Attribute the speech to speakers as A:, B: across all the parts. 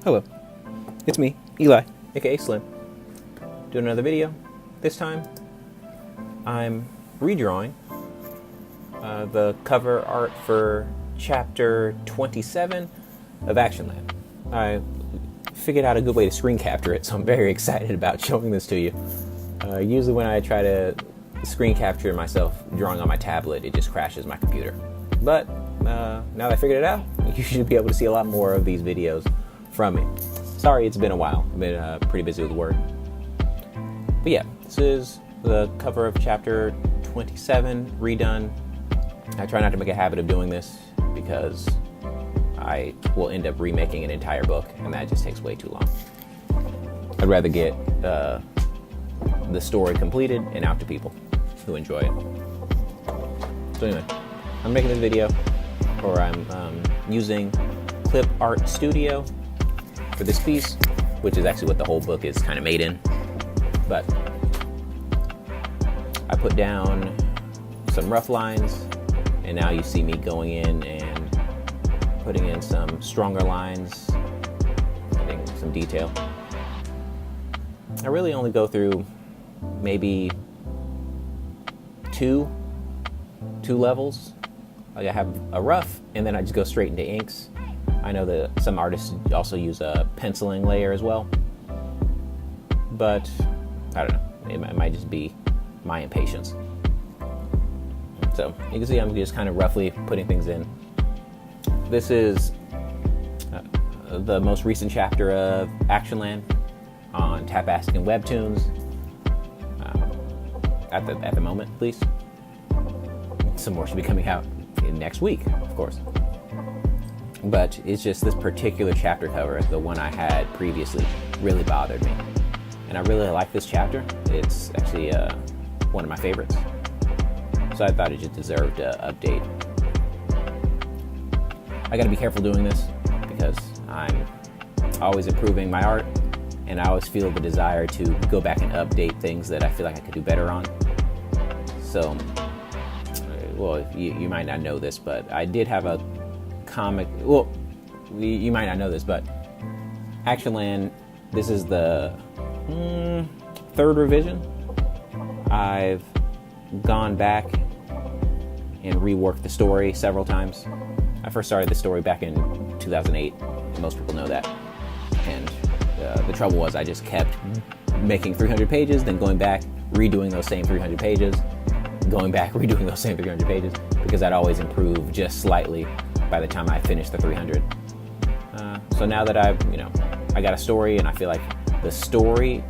A: Hello, it's me, Eli, aka Slim, doing another video. This time, I'm redrawing the cover art for chapter 27 of Actionland. I figured out a good way to screen capture it, so I'm very excited about showing this to you. Usually when I try to screen capture myself drawing on my tablet, it just crashes my computer. But now that I figured it out, you should be able to see a lot more of these videos from me. Sorry, it's been a while. I've been pretty busy with work. But yeah, this is the cover of chapter 27 redone. I try not to make a habit of doing this because I will end up remaking an entire book, and that just takes way too long. I'd rather get the story completed and out to people who enjoy it. So anyway, I'm making this video, or I'm using Clip Art Studio for this piece, which is actually what the whole book is kind of made in. But I put down some rough lines, and now you see me going in and putting in some stronger lines, adding some detail. I really only go through maybe two levels. Like I have a rough, and then I just go straight into inks. I know that some artists also use a penciling layer as well, but I don't know, it might just be my impatience. So you can see I'm just kind of roughly putting things in. This is the most recent chapter of Actionland on Tapastic and Webtoons, at the moment at least. Some more should be coming out next week, of course. But it's just this particular chapter cover, the one I had previously, really bothered me. And I really like this chapter. It's actually one of my favorites. So I thought it just deserved an update. I gotta be careful doing this because I'm always improving my art, and I always feel the desire to go back and update things that I feel like I could do better on. So, well, you might not know this, but I did have a comic. Well, you might not know this, but Actionland, this is the third revision. I've gone back and reworked the story several times. I first started the story back in 2008. Most people know that. And the trouble was I just kept making 300 pages, then going back, redoing those same 300 pages, going back, redoing those same 300 pages, because I'd always improve just slightly by the time I finished the 300. So now that I got a story and I feel like the story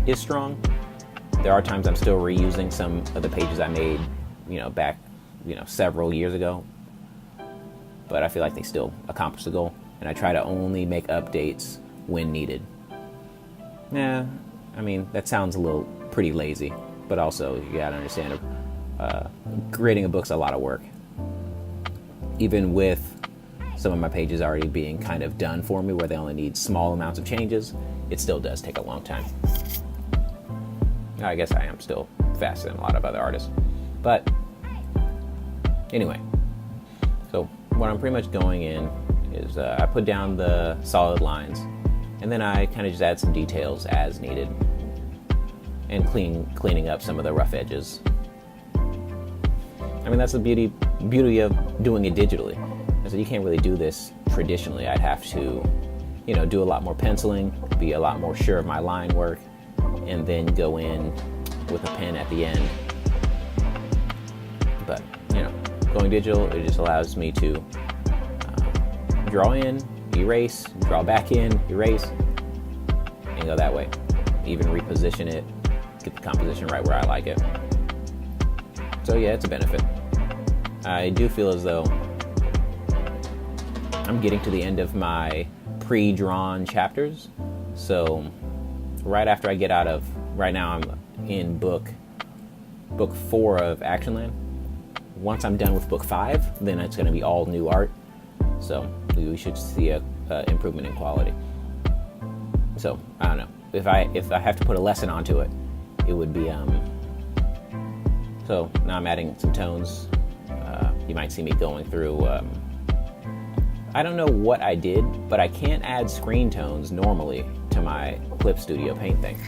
A: is strong, there are times I'm still reusing some of the pages I made, back, several years ago. But I feel like they still accomplish the goal, and I try to only make updates when needed. Yeah, I mean, that sounds a little pretty lazy, but also you gotta understand, creating a book's a lot of work. Even with some of my pages already being kind of done for me, where they only need small amounts of changes, it still does take a long time. I guess I am still faster than a lot of other artists. But anyway, so what I'm pretty much going in is I put down the solid lines, and then I kind of just add some details as needed, and cleaning up some of the rough edges. I mean, that's the beauty of doing it digitally. So you can't really do this traditionally. I'd have to, do a lot more penciling, be a lot more sure of my line work, and then go in with a pen at the end. But, going digital, it just allows me to draw in, erase, draw back in, erase, and go that way. Even reposition it, get the composition right where I like it. So yeah, it's a benefit. I do feel as though I'm getting to the end of my pre-drawn chapters. So right after I get out of, right now I'm in book 4 of Actionland. Once I'm done with book 5, then it's going to be all new art. So we should see a improvement in quality. So I don't know, if I have to put a lesson onto it, it would be so now I'm adding some tones. You might see me going through I don't know what I did, but I can't add screen tones normally to my Clip Studio Paint thing.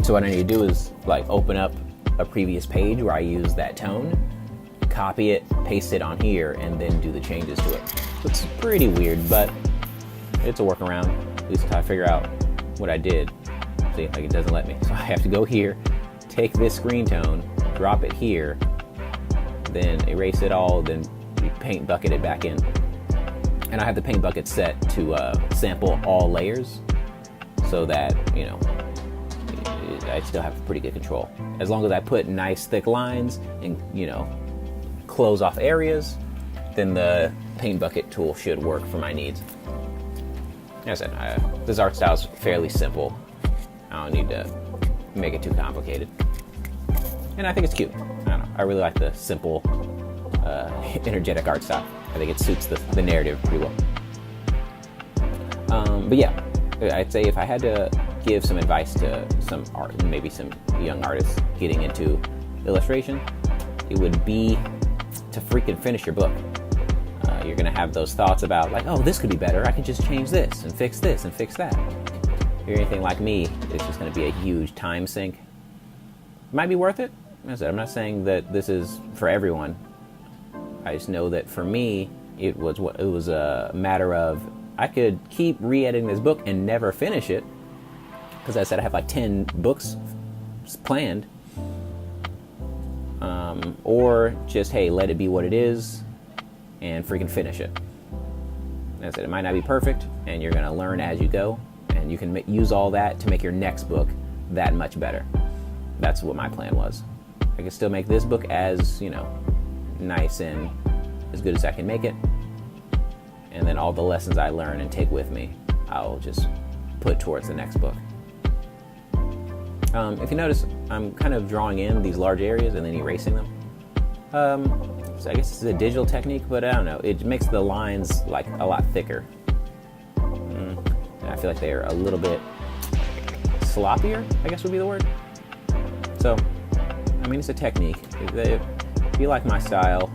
A: So what I need to do is like open up a previous page where I use that tone, copy it, paste it on here, and then do the changes to it. It's pretty weird, but it's a workaround, at least until I figure out what I did. See, like it doesn't let me. So I have to go here, take this screen tone, drop it here, then erase it all, then paint bucket it back in. And I have the paint bucket set to sample all layers so that, you know, I still have pretty good control. As long as I put nice thick lines and, you know, close off areas, then the paint bucket tool should work for my needs. As I said, this art style is fairly simple. I don't need to make it too complicated. And I think it's cute. I don't know. I really like the simple, energetic art style. I think it suits the narrative pretty well. But yeah, I'd say if I had to give some advice to some art, maybe some young artists getting into illustration, it would be to freaking finish your book. You're gonna have those thoughts about like, oh, this could be better. I could just change this and fix that. If you're anything like me, it's just gonna be a huge time sink. It might be worth it. As I said, I'm not saying that this is for everyone. I just know that for me, it was a matter of I could keep re-editing this book and never finish it, because I said I have like 10 books planned, or just, hey, let it be what it is and freaking finish it. As I said, it might not be perfect, and you're going to learn as you go, and you can use all that to make your next book that much better. That's what my plan was. I can still make this book as, you know, nice and as good as I can make it, and then all the lessons I learn and take with me, I'll just put towards the next book. If you notice, I'm kind of drawing in these large areas and then erasing them. So I guess it's a digital technique, but I don't know. It makes the lines like a lot thicker. And I feel like they're a little bit sloppier, I guess would be the word. So, I mean, it's a technique. If you like my style,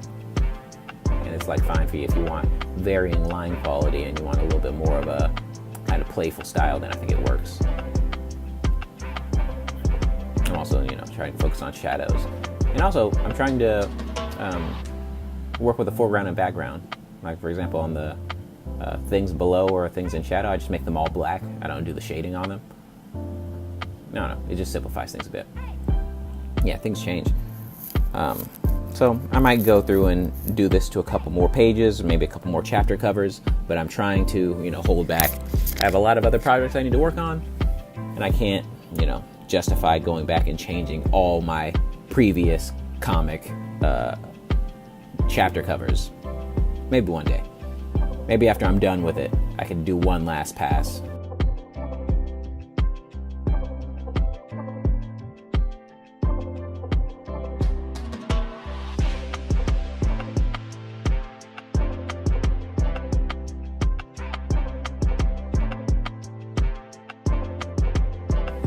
A: and it's like fine for you. If you want varying line quality and you want a little bit more of a kind of playful style, then I think it works. I'm also, you know, trying to focus on shadows. And also, I'm trying to work with the foreground and background. Like, for example, on the things below or things in shadow, I just make them all black. I don't do the shading on them. No, it just simplifies things a bit. Yeah, things change. So I might go through and do this to a couple more pages, maybe a couple more chapter covers, but I'm trying to, you know, hold back. I have a lot of other projects I need to work on, and I can't, you know, justify going back and changing all my previous comic chapter covers. Maybe one day. Maybe after I'm done with it, I can do one last pass.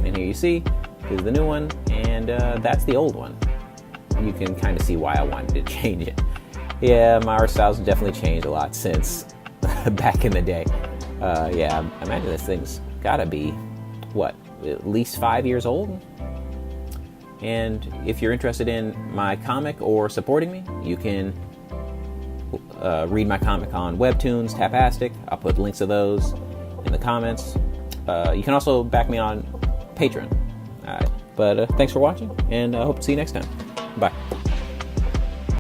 A: And here you see is the new one, and that's the old one. You can kind of see why I wanted to change it. Yeah, my art style's definitely changed a lot since back in the day. Yeah, I imagine this thing's gotta be, what, at least 5 years old? And if you're interested in my comic or supporting me, you can read my comic on Webtoons, Tapastic. I'll put links to those in the comments. You can also back me on Patreon. But thanks for watching, and I hope to see you next time. Bye.